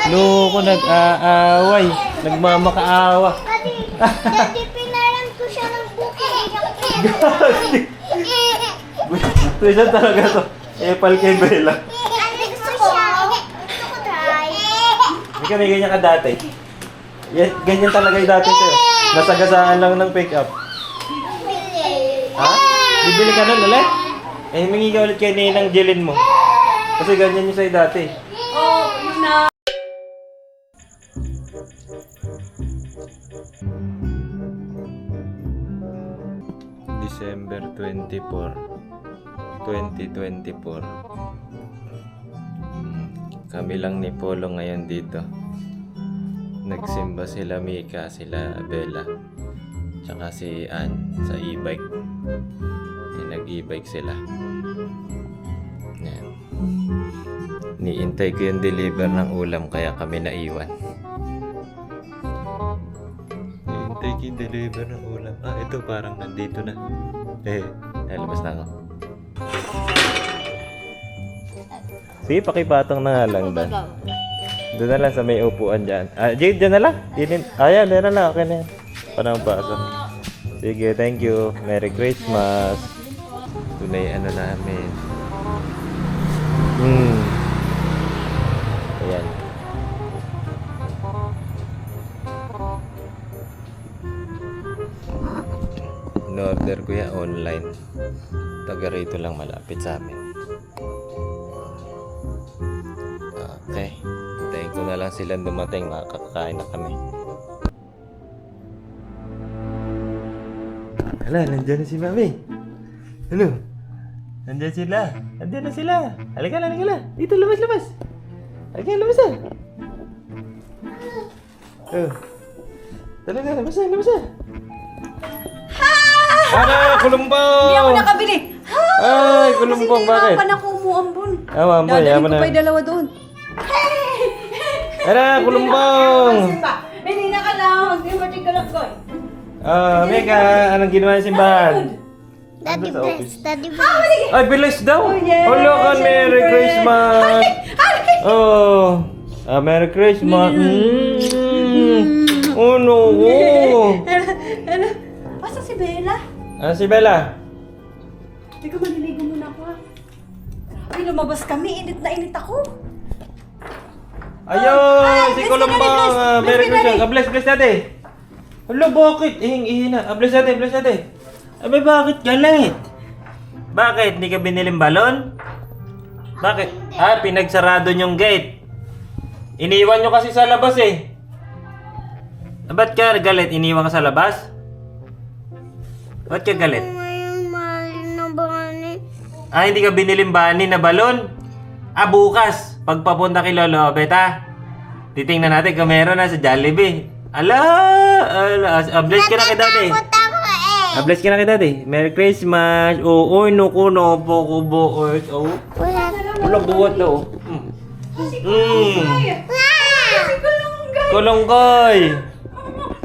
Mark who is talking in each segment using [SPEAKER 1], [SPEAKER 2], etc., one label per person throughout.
[SPEAKER 1] Loko, nag-aaway. Nagmamakaawa.
[SPEAKER 2] Daddy, pinaram ko siya ng bukid.
[SPEAKER 1] Prison talaga to. Epal kay Bella.
[SPEAKER 2] Gusto ko try.
[SPEAKER 1] Hindi kami ganyan ka dati. Yan, ganyan talaga yung dati sa'yo. Nasagasaan lang ng pick-up. Ha? Bibili ka nun ulit? Eh, humingi ka ulit kay Ninang Jeline mo. Kasi ganyan yung sa'yo dati.
[SPEAKER 3] Oh, yun na.
[SPEAKER 1] December 24, 2024. Kami lang ni Polo ngayon dito. Nagsimba sila Mika, sila Bella, tsaka si Ann sa e-bike. Nag-e-bike sila. Yan. Niintay ko yung deliver ng ulam kaya kami naiwan. Niintay ko yung deliver ng ulam. Ah, ito parang nandito na. Nalabas na ako. Sige, pakipatong na nga lang ba? Doon na lang sa may upuan dyan. Ah, Jade, dyan na lang. Ayan, dyan na lang. Okay na yan. Panang pasok. Sige, thank you. Merry Christmas. Tunay ano namin. Ayan. In-order ko yan online. Taga rito lang malapit sa amin. Okay. Hintayin ko na lang silang dumating. Makakakain na kami. Hala, nandiyan na si Mami. Ano? Nandiyan sila. Nandiyan na sila. Halika na, halika na. Dito, labas, labas. Halika, labas na. Talaga, labas na, labas na. Ano, kulumbong!
[SPEAKER 3] Hindi ako nakabili.
[SPEAKER 1] Ay, kulumbong, bakit?
[SPEAKER 3] Kasi ako umuambon.
[SPEAKER 1] Mamay,
[SPEAKER 3] Dadalhin
[SPEAKER 1] yaman
[SPEAKER 3] ko
[SPEAKER 1] na.
[SPEAKER 3] pa yung dalawa doon.
[SPEAKER 1] Ano, kulumbong!
[SPEAKER 3] Hindi na ka lang. Hindi mo tigilap ko.
[SPEAKER 1] Mika, anong ginawa ng simbahan?
[SPEAKER 2] Daddy
[SPEAKER 1] Sa
[SPEAKER 2] bless.
[SPEAKER 1] office.
[SPEAKER 2] Daddy bless.
[SPEAKER 1] Ay, bilis daw!
[SPEAKER 3] yes!
[SPEAKER 1] Hello ka, Merry Christmas! Oh, Merry Christmas! Oh, no!
[SPEAKER 3] Ano? Asa si Bella?
[SPEAKER 1] Ah, si Bella?
[SPEAKER 3] Teka, maliligo muna ako ha. Grabe, lumabas kami. Init na init ako.
[SPEAKER 1] Ayun! Si
[SPEAKER 3] bless
[SPEAKER 1] Kulumbong!
[SPEAKER 3] ka na, bless.
[SPEAKER 1] Merry
[SPEAKER 3] Bless ka na,
[SPEAKER 1] Christmas! Bless, bless natin! Hello, bakit? Ihing-ihi na. Bless natin, bless natin. Abay, bakit galit? Bakit? Hindi ka biniling balon? Bakit? Ah, pinagsarado yung gate. Iniwan nyo kasi sa labas eh. Ba't ka galit? Iniwan ka sa labas? Ba't ka galit?
[SPEAKER 2] May mahal na bani.
[SPEAKER 1] Ah, hindi ka biniling bani na balon? Ah, bukas. Pagpapunta kay Lolo Beta. Titingnan natin kung meron na sa Jollibee. Ala. Bless ka na kay Daddy.
[SPEAKER 2] Natatakot ako eh.
[SPEAKER 1] Bless ka na kay Daddy. Merry Christmas. Oo, nuko, no, poko, boos. Oo.
[SPEAKER 2] Wala.
[SPEAKER 1] Walang buwat na, oh. Kulongkoy.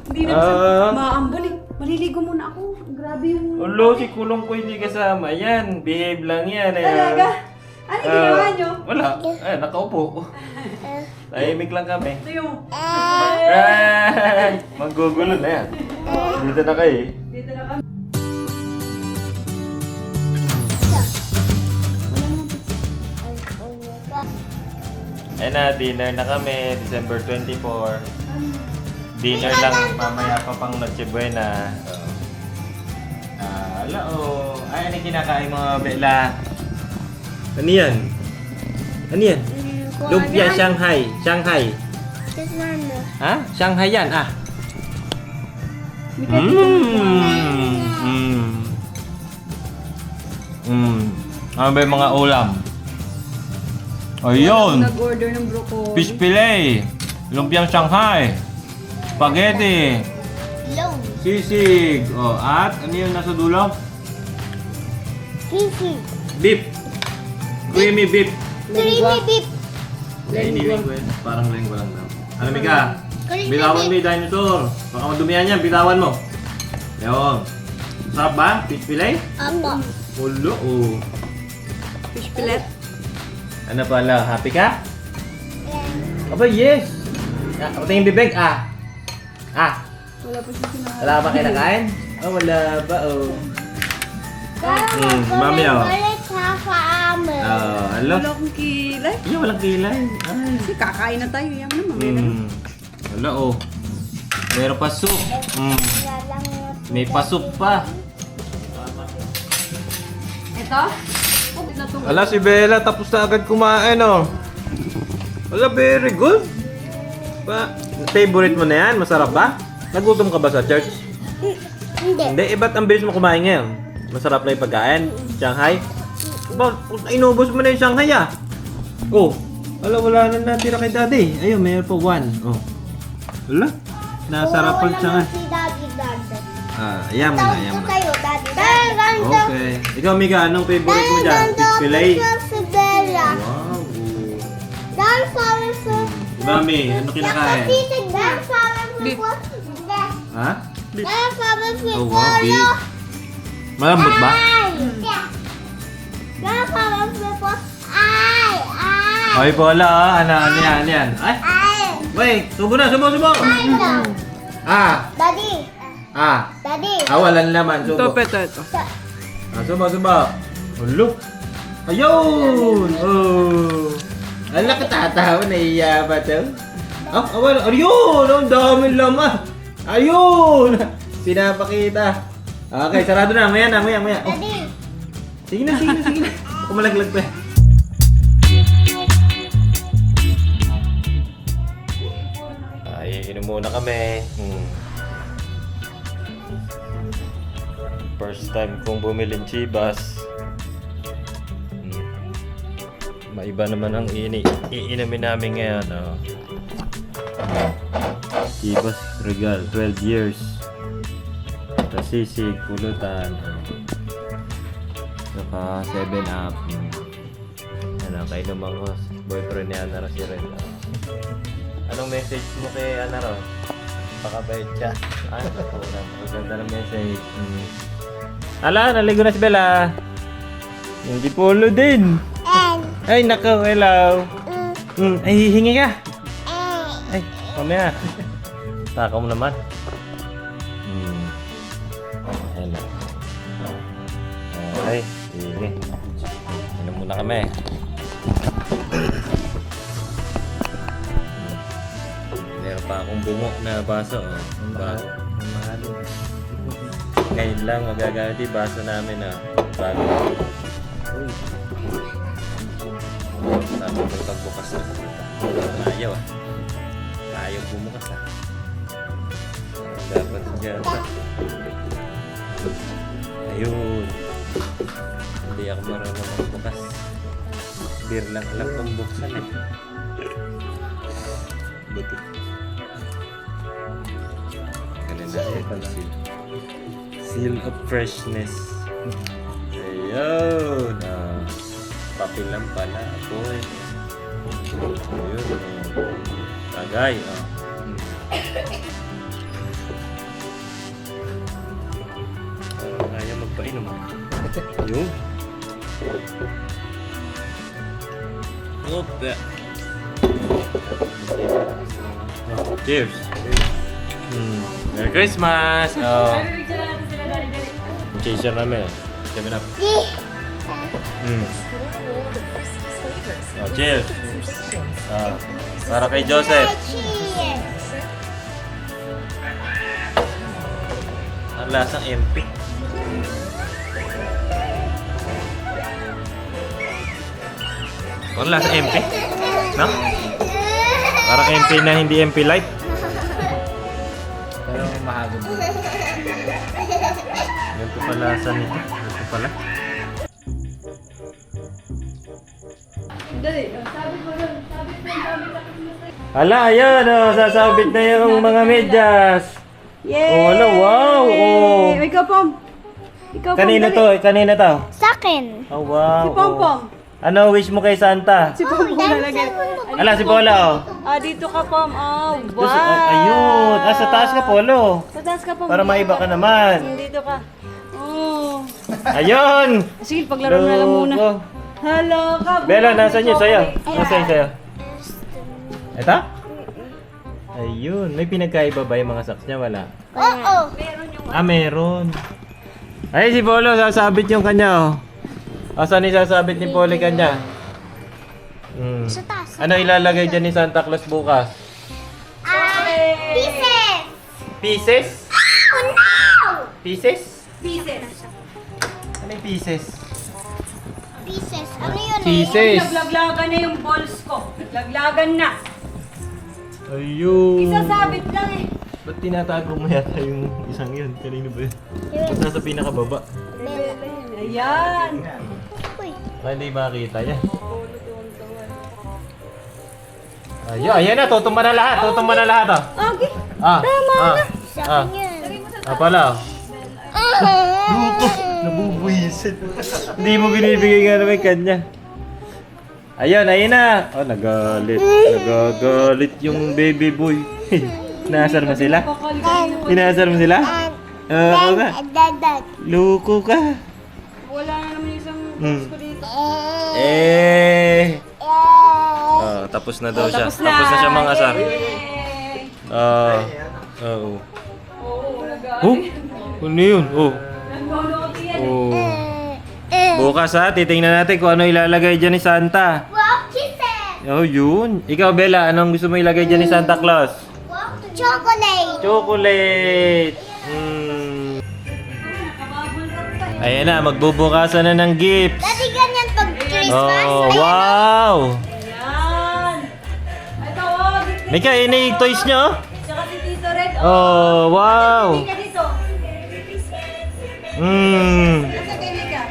[SPEAKER 3] Hindi na
[SPEAKER 1] Ah.
[SPEAKER 3] maambon eh. Maliligo muna ako. Grabe yung...
[SPEAKER 1] Ulo, si Kulongkoy hindi kasama. Yan, behave lang yan.
[SPEAKER 3] Talaga? Ano ginawa nyo?
[SPEAKER 1] Wala. Ay, nakaupo. Tahimik lang kami.
[SPEAKER 3] Ito yung...
[SPEAKER 1] Magugulo na yan. Dito na kayo eh.
[SPEAKER 3] Dito na kami.
[SPEAKER 1] Ayun na, dinner na kami. December 24. Dinner lang. Mamaya pa pang Noche Buena. Hello. Ay, ano kinakain mo, Bella? Ano yan? Ano yan? Lumpia Shanghai. Shanghai.
[SPEAKER 2] Kasama.
[SPEAKER 1] Ha? Shanghai yan, ah. Ano ba yung mga ulam? Ayun.
[SPEAKER 3] Nag-order ng broccoli.
[SPEAKER 1] Fish fillet. Lumpiang Shanghai. Spaghetti.
[SPEAKER 2] Low.
[SPEAKER 1] Sisig. Oh, at ano yung nasa dulo?
[SPEAKER 2] Sisi.
[SPEAKER 1] Beef. Creamy beef.
[SPEAKER 2] Creamy beef.
[SPEAKER 1] Anyway, parang lengua lang daw. Ano, Mika? Bitawan mo yung dinosaur. Baka madumihan yan, bitawan mo. Yun. Sarap ba? Fish fillet?
[SPEAKER 2] Apo.
[SPEAKER 1] Ulo, oh.
[SPEAKER 3] Fish fillet.
[SPEAKER 1] Ano pala? Happy ka?
[SPEAKER 2] Yan.
[SPEAKER 1] Aba, yes! Patingin bibig, ah! Ah!
[SPEAKER 3] Wala pa siya sinabi.
[SPEAKER 1] Wala ka ba kinakain? Oh, wala ba, oh. Mami, oh.
[SPEAKER 2] Ulit sa amin.
[SPEAKER 1] Oh, alo.
[SPEAKER 3] Wala akong kilay.
[SPEAKER 1] Iya, walang kilay. Ay.
[SPEAKER 3] Kasi kakain na tayo. Yan naman.
[SPEAKER 1] Wala, oh. Meron pa soup. May pa-soup pa.
[SPEAKER 3] Ito? Oh, na to.
[SPEAKER 1] Ala, si Bella tapos na agad kumain, oh. Ala, very good. Favorite mo na yan? Masarap ba? Nagutom ka ba sa church?
[SPEAKER 2] Hindi.
[SPEAKER 1] Hindi, ba't ang bilis mo kumain ngayon? Masarap na yung pagkain? Shanghai? Ba, inubos mo na yung Shanghai, ah. Oh, wala na natira kay daddy. Ayun, mayroon pa one. Oh. Wala, nasarap pa Shanghai.
[SPEAKER 2] Si Daddy.
[SPEAKER 1] Ayan mo na, ayan mo na.
[SPEAKER 2] Kayo, Daddy.
[SPEAKER 1] Okay. Ikaw, Mika, anong favorite mo dyan? Fish fillet?
[SPEAKER 2] Si Bella.
[SPEAKER 1] Wow.
[SPEAKER 2] Dan sabi sa...
[SPEAKER 1] Mami, ano kinakain?
[SPEAKER 2] Dan sabi
[SPEAKER 3] Beef.
[SPEAKER 2] sa...
[SPEAKER 1] Ha?
[SPEAKER 2] Dan sabi sa...
[SPEAKER 1] Oh, wow, beef. Malambot ba?
[SPEAKER 2] Dan sabi sa... Ay!
[SPEAKER 1] Ay, bola, ah. Ano yan? Ay,
[SPEAKER 2] Ay!
[SPEAKER 1] wait, subo na, subo.
[SPEAKER 2] Ay daw.
[SPEAKER 1] Ah,
[SPEAKER 2] Daddy! Daddy!
[SPEAKER 1] walang laman, subo.
[SPEAKER 3] Ito.
[SPEAKER 1] Subo. Ulo. Ayun! Oh. Ala ka tatawa, naiiya ba ito? Wala. Ayun! Ang daming laman. Ayun! Pinapakita. Okay, sarado na. Maya. Oh.
[SPEAKER 2] Daddy!
[SPEAKER 1] Sige na. Ako malaglag pa. Ay, inom muna kami. First time kong bumili ng Chivas. Maiba naman ang iinamin namin ngayon. Oh. Chivas Regal, 12 years. Sisig, pulutan. Saka 7-up. Ano, kainom ako. Boyfriend ni Ana Ros si Ren. Anong message mo kay Ana Ros? Pakabait siya. Maganda ng message. Ala, naligo na si Bella. Hindi polo din. Ay, nako, hello. Ay, hihingi ka. Ay, mamaya. Takaw mo naman. Hello. Ay, hihingi. Ano muna kami. Meron pa akong bungo na baso. Oh. Ang bago. Ang mahal. Ngayon lang magagamit yung baso namin. Bago. Uy. Sabi ko pagbukas na. Ayaw ah. Ayaw bumukas ah. Dapat dyan pa. Ayun. Hindi ako marunong magbukas. Beer lang alam kong buksan eh. Buti. Ganun na ito. Seal of freshness. Ayun. Papel lang pala. Boy. Ayun. Tagay. Ayaw magpainom. Ayun. Okay. Cheers. Merry Christmas. Chaser namin. 7 up. Cheers. Para kay Joseph. Ang lasang MP. Ang lasang MP. No? Parang MP na hindi MP light. Pero mahagod. Ganito pala lasa nito. Ganito pala.
[SPEAKER 3] Dali, sabi ko lang.
[SPEAKER 1] Hala, ayan. Sasabit na yung mga medyas.
[SPEAKER 3] Yay!
[SPEAKER 1] Oh, hello, wow. Oh.
[SPEAKER 3] Ikaw, Pom.
[SPEAKER 1] Kanina
[SPEAKER 3] dali.
[SPEAKER 1] to? Kanina to?
[SPEAKER 2] Sa akin.
[SPEAKER 1] Oh, wow.
[SPEAKER 3] Si Pom.
[SPEAKER 1] Ano wish mo kay Santa?
[SPEAKER 3] Si Pom nalagay.
[SPEAKER 1] Ala, si Paula, oh.
[SPEAKER 3] Dito ka, Pom. Oh, wow.
[SPEAKER 1] Ayun. Sa taas ka, Polo.
[SPEAKER 3] Sa taas ka, Pom.
[SPEAKER 1] Para maiba ka naman.
[SPEAKER 3] Dito ka. Oh.
[SPEAKER 1] Ayun!
[SPEAKER 3] Sige, paglaro na lang muna.
[SPEAKER 1] Logo.
[SPEAKER 3] Hello, ka.
[SPEAKER 1] Bella, nasan yun? Sa'yo. Nasaan yun sa'yo? Ito? Ayun. May pinagkaiba ba yung mga socks niya? Wala.
[SPEAKER 2] Oo.
[SPEAKER 3] Meron yung
[SPEAKER 1] Ah, meron. Ay, si Polo, sasabit yung kanya, oh. Asan ni sasabit ni Poli kanya?
[SPEAKER 2] Sa taas.
[SPEAKER 1] Ano ilalagay dyan ni Santa Claus bukas?
[SPEAKER 2] Pieces.
[SPEAKER 1] Pieces?
[SPEAKER 2] Oh no!
[SPEAKER 1] Pieces?
[SPEAKER 3] pieces.
[SPEAKER 1] Ano yung pieces?
[SPEAKER 2] Pieces. Ano yun
[SPEAKER 1] Pieces.
[SPEAKER 3] Naglaglagan na yung balls ko. Naglaglagan na.
[SPEAKER 1] Ayun.
[SPEAKER 3] Isasabit lang eh.
[SPEAKER 1] Ba't tinatago mo yata yung isang yun? Kanino ba yun? Ba't nasa pinakababa?
[SPEAKER 3] Ayan.
[SPEAKER 2] Uy.
[SPEAKER 1] Baka hindi makita yan. Ayun, ayan na. Tutumba na lahat. Tutumba na lahat, oh.
[SPEAKER 3] Okay.
[SPEAKER 2] Sa akin yan.
[SPEAKER 1] Pala, oh. Luto! Nabubuisit. Hindi mo binibigay nga naman kanya. Ayun, ayun na. Oh, nagalit. Nagagalit yung baby boy. Inaasar mo sila? Inaasar mo sila? Oo ka. Luko ka.
[SPEAKER 3] Wala na naman yung isang balls ko dito.
[SPEAKER 1] Oh, tapos na daw siya. Tapos na siya mga asar. Oo. Oo. Oh, ano yun? Oh. Oh. Bukas ha, titingnan natin kung ano ilalagay dyan ni Santa.
[SPEAKER 2] Wow, kisses.
[SPEAKER 1] Oh, yun. Ikaw, Bella, anong gusto mo ilagay dyan ni Santa Claus?
[SPEAKER 2] Chocolate.
[SPEAKER 1] Chocolate! Ayan na, magbubukasan na ng gifts.
[SPEAKER 2] Dati ganyan pag Christmas.
[SPEAKER 1] Oh, wow!
[SPEAKER 3] Ayan. Ito oh.
[SPEAKER 1] Mika, ini toys nyo?
[SPEAKER 3] Tsaka si Tito Red.
[SPEAKER 1] Oh, wow!
[SPEAKER 3] Hindi ka dito. Nasa kay Mika.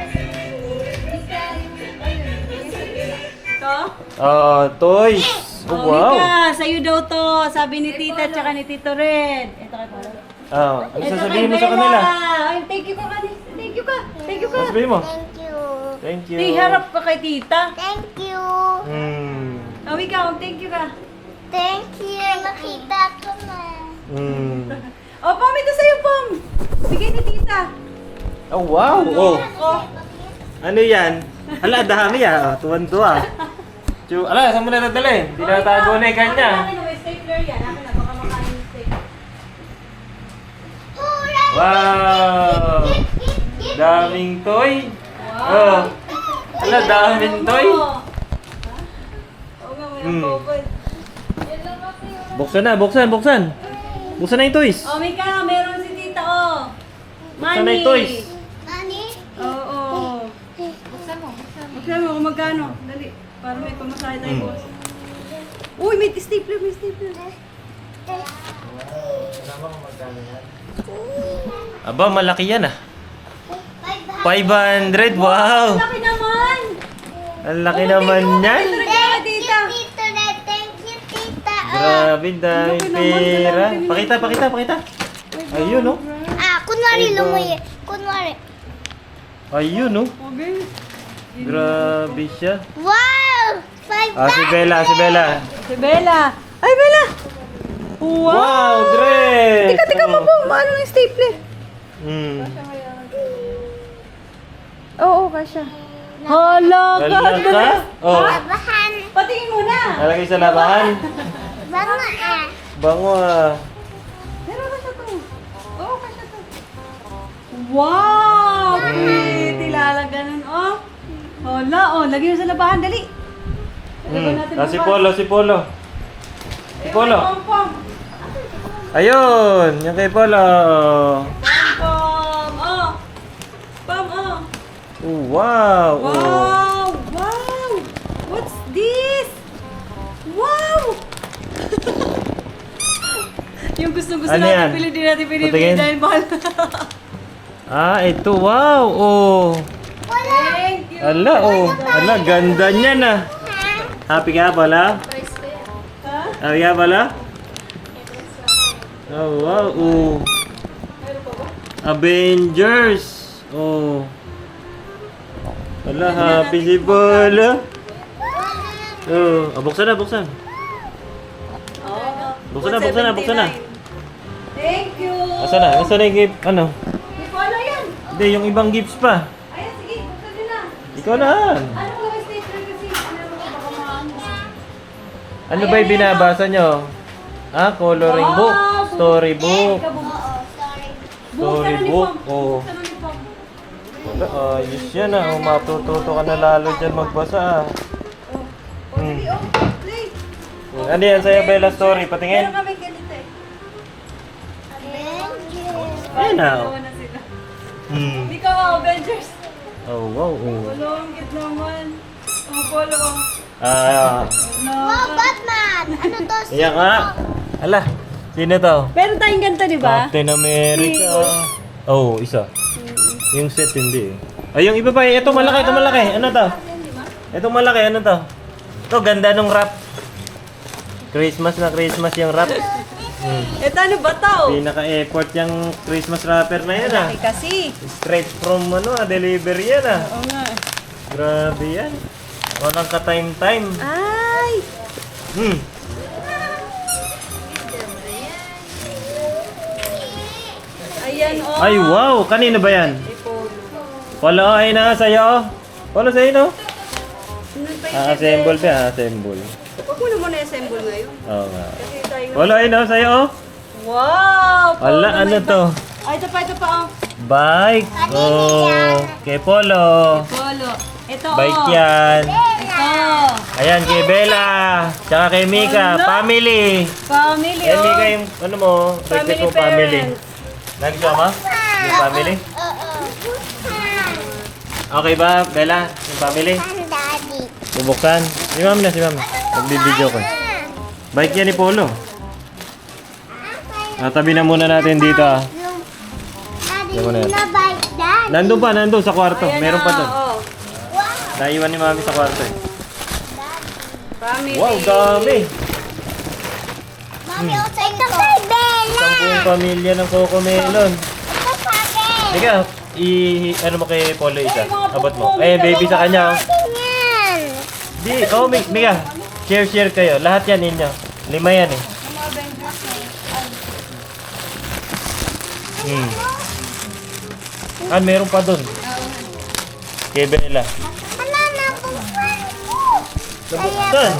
[SPEAKER 3] Ito?
[SPEAKER 1] Oh, toys! Oh, wow!
[SPEAKER 3] Mika, sa'yo daw to. Sabi ni Tita tsaka ni Tito Red. Ito kay Paolo.
[SPEAKER 1] Oh, ano
[SPEAKER 3] Ito
[SPEAKER 1] sasabihin mo
[SPEAKER 3] kay
[SPEAKER 1] sa kanila?
[SPEAKER 3] Bella. Ay, thank you ka kanina. Thank you ka. Thank you ka.
[SPEAKER 1] Ano sabihin mo?
[SPEAKER 2] Thank you.
[SPEAKER 1] Thank you.
[SPEAKER 3] Hey, harap ka kay Tita.
[SPEAKER 2] Thank you.
[SPEAKER 3] Oh, ikaw, thank you ka.
[SPEAKER 2] Thank you. Nakita ko na.
[SPEAKER 3] Oh, Pom, ito sa'yo, Pom. Bigay ni Tita.
[SPEAKER 1] Oh, wow! Oh,
[SPEAKER 3] Oh,
[SPEAKER 1] ano yan? Hala, dami ah. Oh, tuwan-tuwa. Ala, saan mo na nadalhin? Tinatago na yung kanya.
[SPEAKER 3] Akin na, may stapler yan. Akin na, baka makain yung stapler.
[SPEAKER 2] Hooray!
[SPEAKER 1] Wow! Daming toy. Oh. Ala, daming toy.
[SPEAKER 3] Oo nga, may apopod.
[SPEAKER 1] Buksan na, buksan, buksan. Buksan na yung toys.
[SPEAKER 3] Oh, Mika, meron si Tita, oh.
[SPEAKER 1] Buksan na yung toys.
[SPEAKER 2] Nani?
[SPEAKER 3] Oo. Buksan mo kung magkano. Dali, para may pamasahe tayo, boss. Uy, may stapler, may stapler.
[SPEAKER 1] Aba, malaki yan ah. 500, wow!
[SPEAKER 3] Laki naman.
[SPEAKER 1] Ang laki naman yan.
[SPEAKER 2] Thank you, Tito Red. Thank you, Tita.
[SPEAKER 1] Grabe, dami pera. Pakita, pakita, pakita. Ayun oh.
[SPEAKER 2] Kunwari lumuyi. Kunwari.
[SPEAKER 1] Ayun oh.
[SPEAKER 3] Okay.
[SPEAKER 1] Grabe siya.
[SPEAKER 2] Wow! 5
[SPEAKER 1] Ah, si Bella, si Bella.
[SPEAKER 3] Si Bella. Ay, Bella. Wow.
[SPEAKER 1] Wow, dress!
[SPEAKER 3] Tika mo po. Maano ng stapler? Oo, kasha. Hala ka.
[SPEAKER 1] Wala ka? Oh,
[SPEAKER 2] Labahan.
[SPEAKER 3] Patingin mo na.
[SPEAKER 1] nalagay sa labahan.
[SPEAKER 2] Bango ah.
[SPEAKER 1] Bango ah.
[SPEAKER 3] Pero kasha to. Oo, kasha to. Wow! Pretty lalaganan, oh. Hala, oh. Lagay mo sa labahan, dali.
[SPEAKER 1] Ah, si Polo, si Polo. Si Polo.
[SPEAKER 3] Pom-pom.
[SPEAKER 1] Ayun, yung kay Polo.
[SPEAKER 3] Pom-pom. Oh. Pom, oh.
[SPEAKER 1] Oh, wow. Oh.
[SPEAKER 3] Wow! Wow! What's this? Wow! Yung gustong-gusto
[SPEAKER 1] Ano
[SPEAKER 3] natin,
[SPEAKER 1] yan?
[SPEAKER 3] pili din natin pinipili
[SPEAKER 1] Patingin.
[SPEAKER 3] dahil mahal.
[SPEAKER 1] Ah, ito, wow. Oh.
[SPEAKER 3] Thank you!
[SPEAKER 1] Ala, oh. Ala, ganda niyan ah. Happy ka pala?
[SPEAKER 3] Ha?
[SPEAKER 1] Happy ka pala? Oh, wow. Oh. Avengers. Oh. Ala, happy si Polo. Oh, buksan na, buksan.
[SPEAKER 3] Oh,
[SPEAKER 1] Buksan na, buksan na, buksan na.
[SPEAKER 3] Thank you!
[SPEAKER 1] Asa na? Asa na yung gift? Ano?
[SPEAKER 3] Hindi ko ano yan.
[SPEAKER 1] Hindi, yung ibang gifts pa.
[SPEAKER 3] Ayan, sige, buksan din na.
[SPEAKER 1] Ikaw na.
[SPEAKER 3] Ano ko may stapler kasi? Ano ko baka maano?
[SPEAKER 1] Ano ba yung binabasa nyo? Coloring book. Storybook.
[SPEAKER 2] Oo, sorry.
[SPEAKER 1] Storybook. Oh. Wala, ayos yan matututo ka na lalo dyan magbasa
[SPEAKER 3] Dali, play.
[SPEAKER 1] Ano yan sa'yo, Bella Story? Patingin.
[SPEAKER 3] Meron kami ganito eh.
[SPEAKER 2] Avengers.
[SPEAKER 1] Ayun na.
[SPEAKER 3] Dalawa na sila. Hindi ka Avengers.
[SPEAKER 1] Oh, wow.
[SPEAKER 3] Wala, ang cute naman. Polo.
[SPEAKER 2] Wow, Batman! Ano to?
[SPEAKER 1] Iyan nga. Ala, sino to?
[SPEAKER 3] Meron tayong ganito, di ba?
[SPEAKER 1] Captain America. Oh, isa. Yung set hindi eh. Ay, yung iba pa eh. Ito malaki, ito malaki. Ano to? Ito malaki, ano to? Ito, ganda nung wrap. Christmas na Christmas yung wrap.
[SPEAKER 3] Ito ano ba to?
[SPEAKER 1] Pinaka-effort yung Christmas wrapper na yan
[SPEAKER 3] Ay kasi.
[SPEAKER 1] Straight from delivery yan
[SPEAKER 3] Oo nga.
[SPEAKER 1] Grabe yan. Walang ka-time-time.
[SPEAKER 3] Ay! Ayan oh.
[SPEAKER 1] Ay, wow! Kanino ba yan? Polo, ay na sa'yo. Polo sa'yo, no? Assemble pa, assemble.
[SPEAKER 3] Huwag mo na muna i-assemble ngayon.
[SPEAKER 1] Oo nga.
[SPEAKER 3] Kasi tayo...
[SPEAKER 1] Polo, ay no, sa'yo, oh.
[SPEAKER 3] Wow!
[SPEAKER 1] Wala,
[SPEAKER 3] Polo,
[SPEAKER 1] ano
[SPEAKER 3] may
[SPEAKER 1] to?
[SPEAKER 3] Ay, ito pa oh.
[SPEAKER 1] Bike. Oh, kay Polo.
[SPEAKER 3] Polo. Ito
[SPEAKER 1] Bike
[SPEAKER 3] oh.
[SPEAKER 1] yan.
[SPEAKER 3] Ito.
[SPEAKER 1] Ayan, kay Bella. Tsaka kay Mika.
[SPEAKER 3] Ano?
[SPEAKER 1] Family.
[SPEAKER 3] Family
[SPEAKER 1] Eh,
[SPEAKER 3] oh.
[SPEAKER 1] Mika yung, ano mo, request mo family.
[SPEAKER 3] parents.
[SPEAKER 1] Nagsama? Yung family?
[SPEAKER 2] Oo.
[SPEAKER 1] Okay ba, Bella? Yung family?
[SPEAKER 2] Daddy.
[SPEAKER 1] Bubuksan? Si ma'am na, si ma'am. Nagbibideo ko. Bike yan ni Polo. Tabi na muna natin dito
[SPEAKER 2] Yung daddy,
[SPEAKER 1] Yan mo na yan.
[SPEAKER 2] na bike dad.
[SPEAKER 1] Nandun pa, nandun sa kwarto.
[SPEAKER 3] Ayan
[SPEAKER 1] Meron pa
[SPEAKER 3] na,
[SPEAKER 1] doon.
[SPEAKER 3] oh.
[SPEAKER 2] Wow.
[SPEAKER 1] Naiwan ni mami sa kwarto eh.
[SPEAKER 3] Family.
[SPEAKER 1] Wow, dami!
[SPEAKER 2] Mami, ito kay Bella.
[SPEAKER 1] Sampung pamilya ng Coco Melon.
[SPEAKER 2] Ito sa akin.
[SPEAKER 1] Teka, ano mo kay Polo isa?
[SPEAKER 3] Ay, mga
[SPEAKER 1] Abot mo.
[SPEAKER 3] pupong,
[SPEAKER 1] Eh, baby sa kanya. Oh.
[SPEAKER 2] Tingnan.
[SPEAKER 1] Di, Mika. Share kayo. Lahat yan ninyo. 5 yan eh. Meron pa dun. Kay Bella.
[SPEAKER 2] Ano na buksan ko?
[SPEAKER 1] Nabuksan.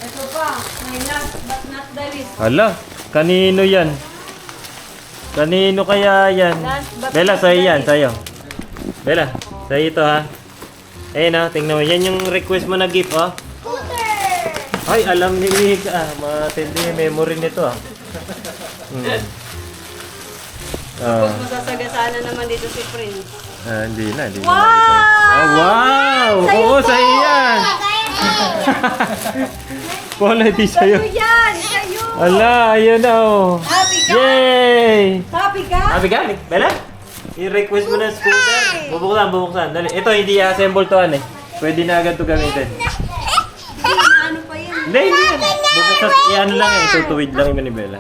[SPEAKER 3] Ito pa. May last but not the least.
[SPEAKER 1] Hala, kanino yan? Kanino kaya yan?
[SPEAKER 3] Last but
[SPEAKER 1] Bella,
[SPEAKER 3] not
[SPEAKER 1] sa'yo
[SPEAKER 3] the
[SPEAKER 1] yan,
[SPEAKER 3] least.
[SPEAKER 1] sa'yo. Bella, sa'yo ito ha. Ayun ha, tingnan mo. Yan yung request mo na gift oh.
[SPEAKER 2] Scooter.
[SPEAKER 1] Ay, alam ni Mika. Matindi yung memory nito ah.
[SPEAKER 3] Tapos masasagasana naman dito si Prince.
[SPEAKER 1] Hindi na.
[SPEAKER 3] Wow!
[SPEAKER 1] Wow! Oo, sa'yo yan! Polo, di sa'yo.
[SPEAKER 3] Sa'yo yan! Sa'yo!
[SPEAKER 1] Ala, ayun na oh.
[SPEAKER 3] Happy ka?
[SPEAKER 1] Yay!
[SPEAKER 3] Happy ka?
[SPEAKER 1] Sabi ka, Bella? I-request mo na scooter. Bubuksan. Dali. Ito, hindi assemble to eh. Pwede na agad to gamitin.
[SPEAKER 3] Ano pa yan?
[SPEAKER 1] Hindi yan. Bubuksan, ano lang eh. Itutuwid lang yung ni Bella.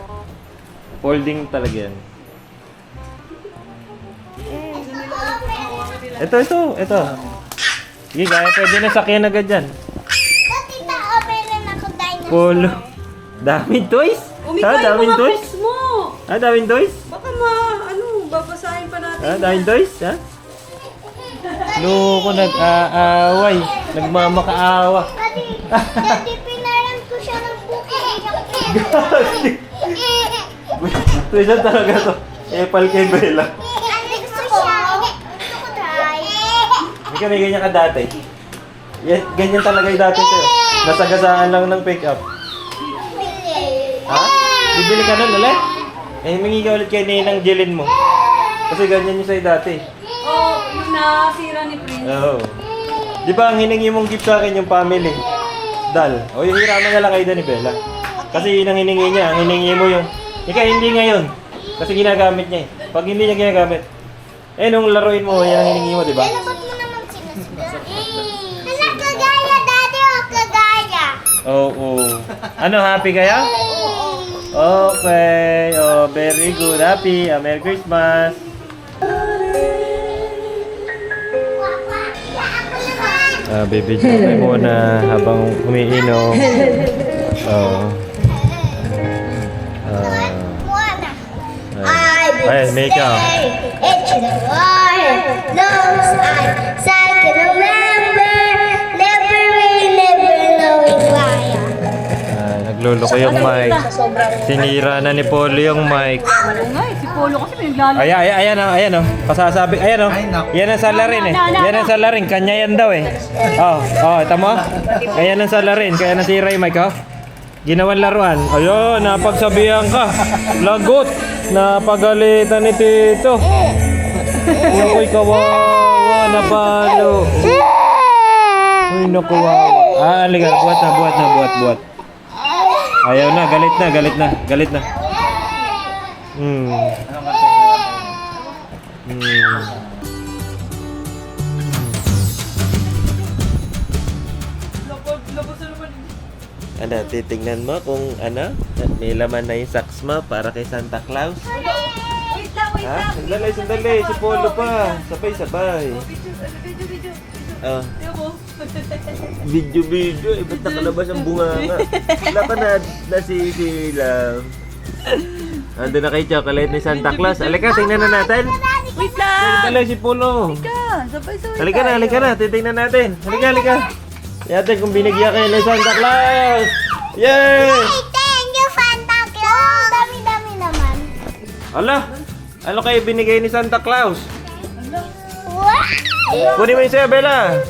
[SPEAKER 1] Folding talaga yan. Ito. Sige, kaya pwede na sakyan agad yan.
[SPEAKER 2] Tita, meron ako dinosaur.
[SPEAKER 1] Polo. Daming toys?
[SPEAKER 3] Umikay yung
[SPEAKER 1] Daming
[SPEAKER 3] mga
[SPEAKER 1] toys?
[SPEAKER 3] books mo!
[SPEAKER 1] Daming toys?
[SPEAKER 3] Baka babasahin pa natin.
[SPEAKER 1] Daming toys? Loko, nag-aaway. Nagmamakaawa.
[SPEAKER 2] Daddy, pinaram ko siya ng bukid.
[SPEAKER 1] Toys talaga to. Epal kay Bella.
[SPEAKER 2] Gusto ko try.
[SPEAKER 1] Hindi kami ganyan ka dati. Yan, ganyan talaga yung dati sa'yo. Nasagasaan lang ng pick-up. Ha? Bibili ka nun ulit? Humingi ka ulit kay Ninang Jilin mo. Kasi ganyan yung sa'yo dati.
[SPEAKER 3] Oh, yung nasira ni Prince.
[SPEAKER 1] Oo. Di ba ang hiningi mong gift sa akin yung family? Dal. O yung hiraman nga lang kayo doon ni Bella. Kasi yun ang hiningi niya. Ang hiningi mo yung... Ika, hindi ngayon. Kasi ginagamit niya eh. Pag hindi niya ginagamit. Nung laruin mo, yan ang hiningi mo, di ba?
[SPEAKER 2] Ba't mo naman sinasbihan? Anak, kagaya, daddy, kagaya.
[SPEAKER 1] Oo. Ano, happy kaya? Okay. Oh, very good. Happy. Merry Christmas. Bibidyo kayo muna habang umiinom.
[SPEAKER 2] Moana. Ay,
[SPEAKER 1] Ay, Mika.
[SPEAKER 2] It's the war. Those eyes I can remember. Never knowing why.
[SPEAKER 1] Ay, nagluloko yung mic. Sinira na ni Polo yung mic.
[SPEAKER 3] Wala nga eh. Si Polo kasi pinaglalaro.
[SPEAKER 1] Ayan o. Kasasabi, ayan o. Yan ang salarin eh. Yan ang salarin. Kanya yan daw eh. Tamo? Ayan ang salarin. Kaya nasira yung mic oh. Ginawan laruan. Ayun, napagsabihan ka. Lagot. Napagalitan ni Tito. Nakoy kawawa. Napalo. Uy, nakuwawa. Halika. Buhat. Ayaw na. Galit na. Ano, titingnan mo kung ano, may laman na yung socks mo para kay Santa Claus?
[SPEAKER 3] Wait lang.
[SPEAKER 1] Sandali, si Polo pa. Sabay.
[SPEAKER 3] Video.
[SPEAKER 1] Oh,
[SPEAKER 3] Tiyo mo.
[SPEAKER 1] video, ba't nakalabas ang bunganga? Wala pa na si Love. Ando na kay chocolate ni Santa Claus. Halika, tingnan na natin.
[SPEAKER 3] Wait lang.
[SPEAKER 1] Sandali si Polo.
[SPEAKER 3] Sabay-sabay.
[SPEAKER 1] Halika na, titingnan natin. Halika. Yatin kung binigyan kayo ni Santa Claus. Yay!
[SPEAKER 2] Hey, thank you, Santa Claus. Dami-dami naman.
[SPEAKER 1] Ano kayo binigay ni Santa Claus?
[SPEAKER 2] Wow!
[SPEAKER 1] Kunin mo yung sa'yo, Bella.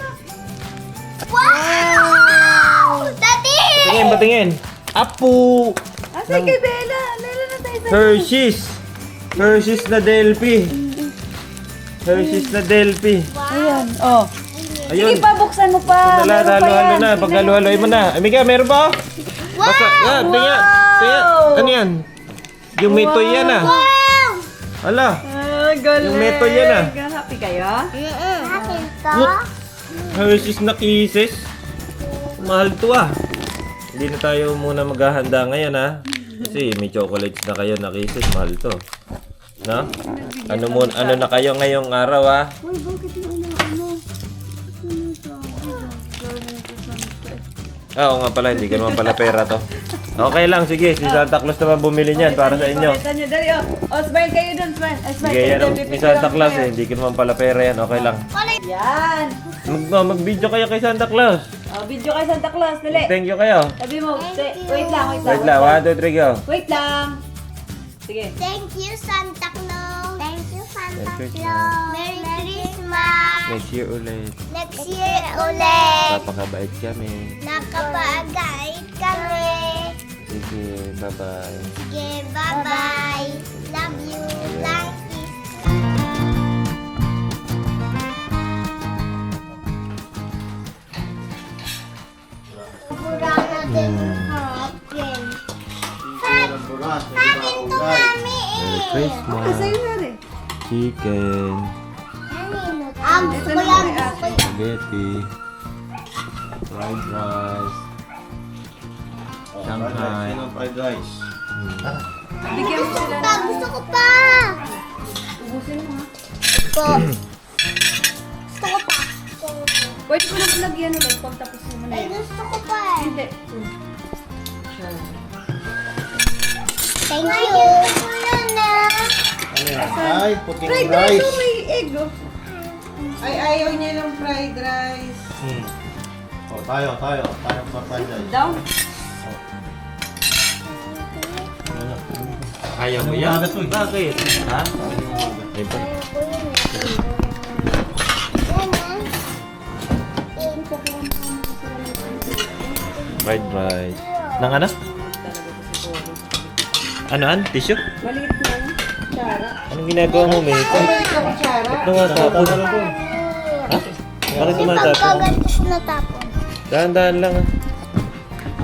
[SPEAKER 2] Wow! Daddy!
[SPEAKER 1] Patingin. Apo!
[SPEAKER 3] Asay kay Bella. Meron na tayo sa...
[SPEAKER 1] Hershey's na Delphi.
[SPEAKER 3] Ayan. Oh.
[SPEAKER 1] Ayun.
[SPEAKER 3] Sige pa, buksan mo pa.
[SPEAKER 1] Halo na. Pag-halo-haloy mo na. Amiga, meron ba? Basta, yan, tingnan. Ano yan? Yung metoy yan ah.
[SPEAKER 2] Wow!
[SPEAKER 1] Hala.
[SPEAKER 3] Galing.
[SPEAKER 1] Yung metoy yan ah.
[SPEAKER 3] Happy kayo?
[SPEAKER 2] Akin to.
[SPEAKER 1] Hershey's na Kisses. Mahal to ah. Hindi na tayo muna maghahanda ngayon ah. Kasi may chocolates na kayo na Kisses. Mahal to. No? Ano na kayo ngayong araw ah?
[SPEAKER 3] Uy, bakit yung
[SPEAKER 1] Oo nga pala, hindi ka naman pala pera to. Okay lang, sige. Si Santa Claus naman bumili niyan para sa inyo.
[SPEAKER 3] Dali, oh. Smile kayo dun, smile. Smile
[SPEAKER 1] Sige,
[SPEAKER 3] kayo
[SPEAKER 1] yan
[SPEAKER 3] dun.
[SPEAKER 1] ni Santa Claus eh. Hindi ka naman pala pera yan. Okay lang.
[SPEAKER 3] Yan.
[SPEAKER 1] Mag-video kayo kay Santa Claus.
[SPEAKER 3] Oh, video kay Santa Claus, dali.
[SPEAKER 1] Thank you kayo.
[SPEAKER 3] Sabi mo, wait lang.
[SPEAKER 1] Wait lang, 1, 2, 3, go.
[SPEAKER 3] Wait lang. Sige.
[SPEAKER 2] Thank you, Santa Claus. Thank you, Santa
[SPEAKER 1] Merry Christmas.
[SPEAKER 2] Claus. Merry Christmas.
[SPEAKER 1] Next year ulit.
[SPEAKER 2] Next year ulit.
[SPEAKER 1] Papakabait kami.
[SPEAKER 2] Nakapagait kami.
[SPEAKER 1] Sige, bye-bye.
[SPEAKER 2] Sige, bye-bye. Love you. Lang is Mura natin happen. Happen to mami
[SPEAKER 1] Merry
[SPEAKER 2] eh.
[SPEAKER 1] Christmas.
[SPEAKER 3] Sa'yo na rin.
[SPEAKER 1] Chicken.
[SPEAKER 2] Gusto ko yan. Gusto ko yan.
[SPEAKER 1] Spaghetti. Fried rice. Shanghai.
[SPEAKER 4] Fried rice.
[SPEAKER 3] Bigyan mo sila
[SPEAKER 2] Pa, gusto ko pa.
[SPEAKER 3] Ubusin mo ha.
[SPEAKER 2] Po. Gusto ko pa.
[SPEAKER 3] Pwede ko lang lagyan ulit pag tapos mo na
[SPEAKER 2] Ay,
[SPEAKER 3] yan.
[SPEAKER 2] gusto ko pa eh.
[SPEAKER 3] Hindi.
[SPEAKER 2] Thank you.
[SPEAKER 4] Ano yan? Ay, puting
[SPEAKER 3] Fried rice,
[SPEAKER 4] rice.
[SPEAKER 3] oh, may egg, oh.
[SPEAKER 5] Ay, ayaw niya ng fried rice.
[SPEAKER 4] Oh, tayo pa fried rice.
[SPEAKER 3] Down.
[SPEAKER 1] Ayaw mo
[SPEAKER 4] Ano
[SPEAKER 1] yan?
[SPEAKER 4] umaga to eh?
[SPEAKER 1] Bakit? Ha? Ay ba? Fried rice. Nang ano? Ano? Tissue?
[SPEAKER 3] Maliit na. Tsara.
[SPEAKER 1] Anong ginagawa mo, Mika?
[SPEAKER 5] Balik ka kutsara.
[SPEAKER 1] Ba't tumatapon? Ha? Bakit tumatapon?
[SPEAKER 2] Pagkaganto ko natapon.
[SPEAKER 1] Dahan-dahan lang ah.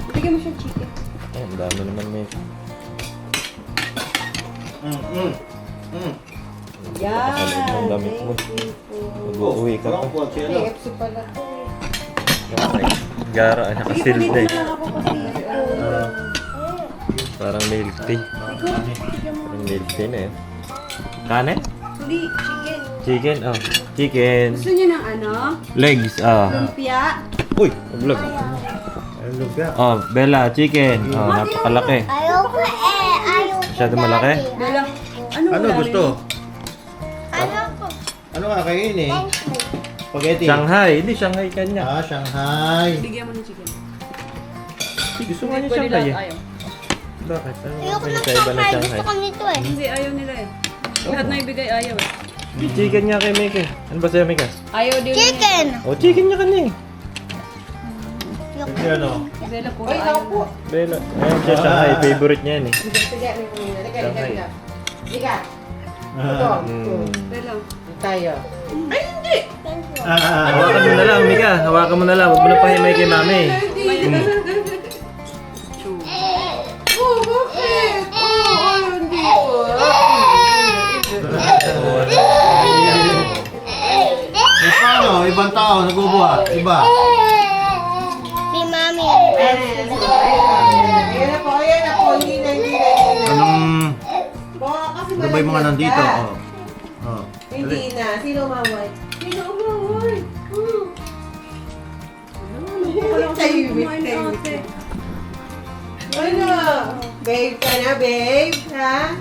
[SPEAKER 3] Bigyan mo siya chicken.
[SPEAKER 1] Ay, ang dami naman, Mika.
[SPEAKER 3] Yan.
[SPEAKER 1] Ang damit mo. Mag-uwi ka pa.
[SPEAKER 5] KFC pala to eh.
[SPEAKER 1] Gara, nakasil na eh.
[SPEAKER 3] Lang ako kasi.
[SPEAKER 1] Parang milk tea. Parang milk tea na eh. Kanin?
[SPEAKER 3] Hindi, chicken.
[SPEAKER 1] Chicken? Oh. Chicken.
[SPEAKER 3] Gusto niyo ng ano?
[SPEAKER 1] Legs, ah.
[SPEAKER 3] Lumpia?
[SPEAKER 1] Uy, vlog. Oh, Bella, chicken. Oh, napakalaki.
[SPEAKER 2] Ayoko eh. Ayoko.
[SPEAKER 1] Masyado malaki?
[SPEAKER 3] Bella, ano
[SPEAKER 4] Ano gusto?
[SPEAKER 2] Ano po?
[SPEAKER 4] Ano kakainin? Spaghetti.
[SPEAKER 1] Shanghai. Hindi, Shanghai kanya.
[SPEAKER 4] Ah, Shanghai.
[SPEAKER 3] Bigyan mo ng chicken.
[SPEAKER 1] Gusto nga niya
[SPEAKER 3] Pwede
[SPEAKER 1] Shanghai
[SPEAKER 3] lahat
[SPEAKER 1] eh.
[SPEAKER 3] ayaw.
[SPEAKER 1] Bakit? Ano
[SPEAKER 2] Ayoko
[SPEAKER 1] may
[SPEAKER 2] ng
[SPEAKER 1] kaiba na
[SPEAKER 2] Shanghai.
[SPEAKER 1] Shanghai?
[SPEAKER 2] Gusto ko nito eh.
[SPEAKER 3] Hindi, ayaw nila eh. Lahat na ibigay ayaw eh.
[SPEAKER 1] May chicken niya kay Mika. Ano ba sa'yo, Mika?
[SPEAKER 3] Ayaw din.
[SPEAKER 2] Chicken!
[SPEAKER 1] O, chicken niya kanya eh.
[SPEAKER 2] Ayoko.
[SPEAKER 4] Hindi ano?
[SPEAKER 3] Bella po.
[SPEAKER 5] Ay, naku po.
[SPEAKER 1] Bella. Ayun siya, Shanghai. Favorite niya yan eh.
[SPEAKER 5] Sige, sige, sige,
[SPEAKER 1] Shanghai.
[SPEAKER 5] sige. Sige.
[SPEAKER 4] Ah,
[SPEAKER 3] Bella.
[SPEAKER 5] Tayo.
[SPEAKER 1] Hawakan mo na lang, Mika. Hawakan mo na lang. Huwag mo na pahimay kay mami.
[SPEAKER 5] Oh, bakit? Oh, hindi po.
[SPEAKER 4] Eh, paano? Ibang tao, nagbubuhat. Iba.
[SPEAKER 2] Si Mami.
[SPEAKER 5] Ayan na po, ayan na po. Hindi na.
[SPEAKER 4] Anong...
[SPEAKER 5] Baka kasi
[SPEAKER 4] Ano ba yung mga
[SPEAKER 5] malapit
[SPEAKER 4] nandito?
[SPEAKER 5] ka.
[SPEAKER 4] Oh. Oh.
[SPEAKER 5] Hindi na. Sino umaway? Sino umaway?
[SPEAKER 3] Kumain na ate.
[SPEAKER 5] Ano? Babe ka na, babe? Ha?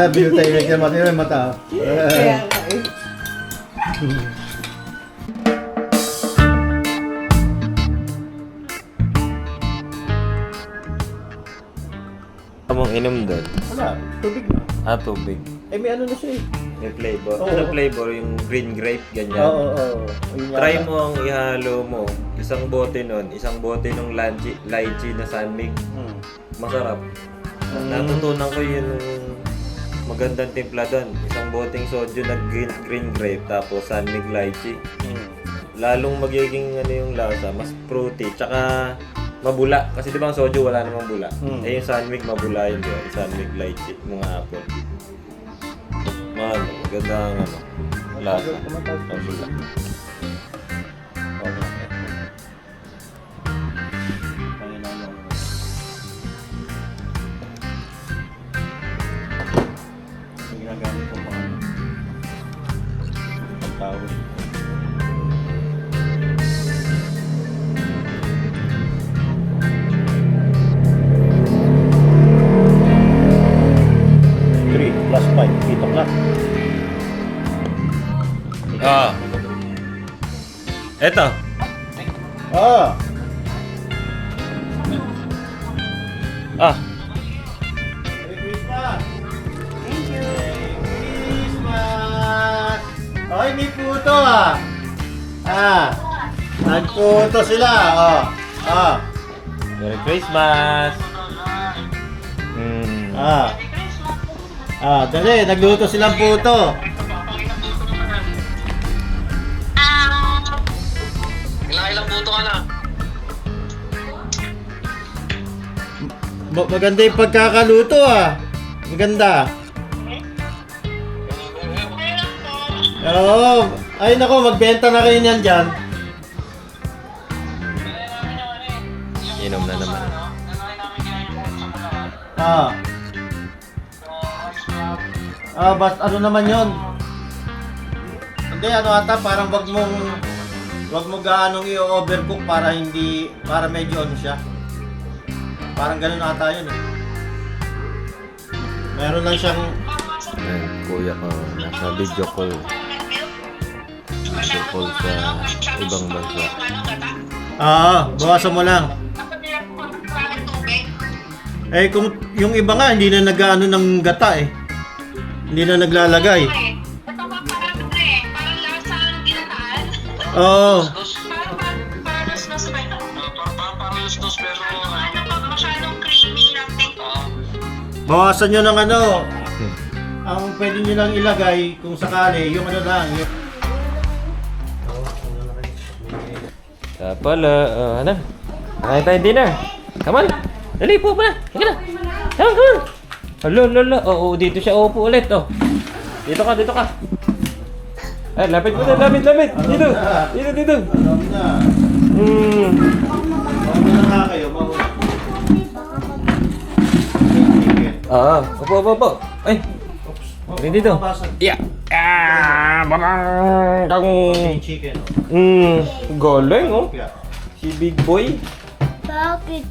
[SPEAKER 4] Bill tayo na mati yung mata.
[SPEAKER 5] Kaya ka eh.
[SPEAKER 1] Among inom doon.
[SPEAKER 4] Wala, tubig na.
[SPEAKER 1] Tubig.
[SPEAKER 4] Eh, may ano na siya eh.
[SPEAKER 1] May flavor.
[SPEAKER 4] Oo.
[SPEAKER 1] Ano flavor? Yung green grape, ganyan.
[SPEAKER 4] Oo. Yun
[SPEAKER 1] Try
[SPEAKER 4] yata.
[SPEAKER 1] mo ang ihalo mo. Isang bote nun. Isang bote ng lychee na sunmig.
[SPEAKER 4] Hmm.
[SPEAKER 1] Masarap. Natutunan ko yung magandang timpla doon. Isang boteng soju na green grape tapos sunmig lychee.
[SPEAKER 4] Hmm.
[SPEAKER 1] Lalong magiging ano yung lasa, mas fruity, tsaka mabula. Kasi di ba ang soju wala namang bula. Eh yung sunmig mabula yun doon. Sunmig lychee, mga apple. Ganda ang ano, lasa. Mabula.
[SPEAKER 4] Ginagamit ko pa ano. Pagtawid. Three plus 5, pitok na.
[SPEAKER 1] Eto.
[SPEAKER 4] Ah! Merry Christmas!
[SPEAKER 3] Thank you.
[SPEAKER 4] Merry Christmas! Ay, may puto ah! Nagputo sila, oh.
[SPEAKER 1] Merry Christmas!
[SPEAKER 4] Dali, nagluto silang puto.
[SPEAKER 6] Ilang puto ka na?
[SPEAKER 4] Maganda yung pagkakaluto ah. Maganda. Oo. Ay nako, magbenta na kayo niyan dyan.
[SPEAKER 1] Inom na naman.
[SPEAKER 4] Ano naman yon? Hindi, ano ata, parang wag mo gaanong i-overcook para medyo ano siya. Parang ganun ata yun eh. Meron lang siyang,
[SPEAKER 1] Kuya ko, nasa video call. Video call sa ibang bansa.
[SPEAKER 4] bawasan mo lang. Eh, kung yung iba nga, hindi na nag-ano ng gata eh. Hindi na naglalagay.
[SPEAKER 2] Parang lasa ng ginataan.
[SPEAKER 4] Oo.
[SPEAKER 2] Parang mas
[SPEAKER 6] Parang lustos pero...
[SPEAKER 2] ano pa, masyadong creamy natin.
[SPEAKER 4] Bawasan nyo ng ano. Ang pwede nyo lang ilagay, kung sakali, yung ano lang.
[SPEAKER 1] Pala, ano? Kain tayo dinner. Come on. Dali, po na. Sige na. Come on. Hala. Oo, dito siya upo ulit. Oh. Dito ka. Ay, lapit mo na, lapit. Dito.
[SPEAKER 4] Alam na. Mauna na nga kayo, mauna.
[SPEAKER 1] Upo. Ay. Dito. Dito. Yeah.
[SPEAKER 4] Chicken.
[SPEAKER 1] Galing, oh.
[SPEAKER 4] Yeah.
[SPEAKER 1] Si Big Boy.
[SPEAKER 2] Bakit?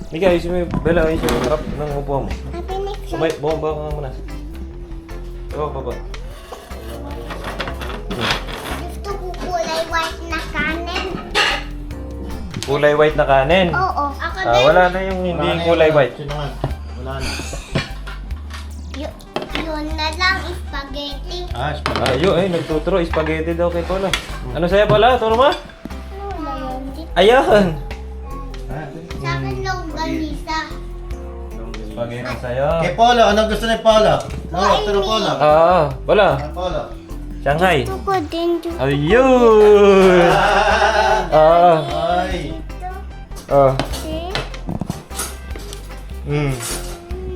[SPEAKER 1] Mika, ayusin mo yung Bella, ayusin mo yung trap ng upo mo.
[SPEAKER 2] Happy next
[SPEAKER 1] Bumaba ka muna. Baba.
[SPEAKER 2] Gusto ko kulay white na kanin.
[SPEAKER 1] Kulay white na kanin.
[SPEAKER 2] Oo. Ako
[SPEAKER 1] Ah, wala na yung hindi kulay white.
[SPEAKER 4] Sinungan. Wala na.
[SPEAKER 2] Yun na lang, spaghetti.
[SPEAKER 1] Ah, yun, nagtuturo. Spaghetti daw kay Polo. Ano sa'yo pala? Turo mo?
[SPEAKER 2] Wala yun.
[SPEAKER 1] Ayun!
[SPEAKER 2] Sa akin longganisa.
[SPEAKER 1] Spaghetti sa'yo.
[SPEAKER 4] Kay Polo, anong gusto ni Polo? Turo Polo.
[SPEAKER 1] Wala.
[SPEAKER 4] Polo.
[SPEAKER 1] Shanghai.
[SPEAKER 2] Gusto ko din dito.
[SPEAKER 1] Ayun!
[SPEAKER 4] Ay.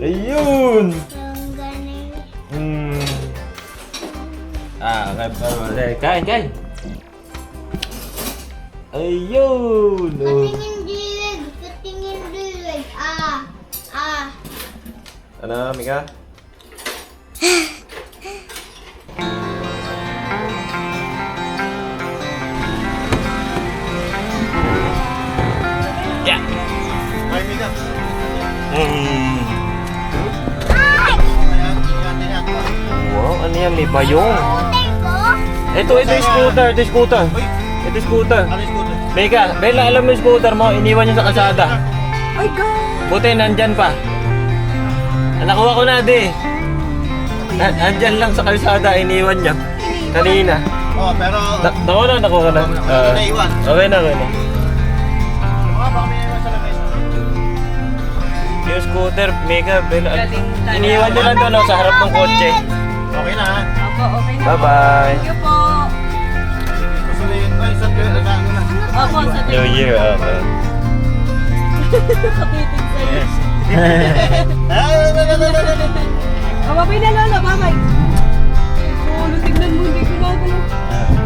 [SPEAKER 1] Ayun!
[SPEAKER 2] Longganisa.
[SPEAKER 1] Kain. Ayun!
[SPEAKER 2] Patingin dilig. Patingin dilig.
[SPEAKER 1] Ano, Mika? Yeah!
[SPEAKER 4] Ay, Mika.
[SPEAKER 1] Wow, ano yan? May bayong.
[SPEAKER 2] Scooter ko.
[SPEAKER 1] Ito yung scooter. Ito yung scooter. Ito yung scooter.
[SPEAKER 4] Ano yung scooter?
[SPEAKER 1] Mika, Bella, alam mo yung scooter mo, iniwan niya sa kalsada.
[SPEAKER 3] Ay, God!
[SPEAKER 1] Buti, nandyan pa. Nakuha ko na, di. Nandyan lang sa kalsada, iniwan niya. Kanina.
[SPEAKER 4] Oh, pero...
[SPEAKER 1] Nakuha na.
[SPEAKER 4] Naiwan.
[SPEAKER 1] Okay na.
[SPEAKER 4] Baka may iwan sa lamesa.
[SPEAKER 1] Yung scooter, Mika, Bella,
[SPEAKER 3] Galing talaga.
[SPEAKER 1] iniwan niya lang doon sa harap ng kotse.
[SPEAKER 4] Okay na, ha?
[SPEAKER 3] Opo, okay na.
[SPEAKER 1] Bye-bye.
[SPEAKER 3] Thank you po.
[SPEAKER 4] Susuliin ko yung ano na.
[SPEAKER 3] Opo, sa
[SPEAKER 1] New Year, okay.
[SPEAKER 3] Kapitin sa'yo.
[SPEAKER 1] Yes.
[SPEAKER 3] Babay na, Lola. Babay. Oh, tignan mo, hindi ko gagalaw.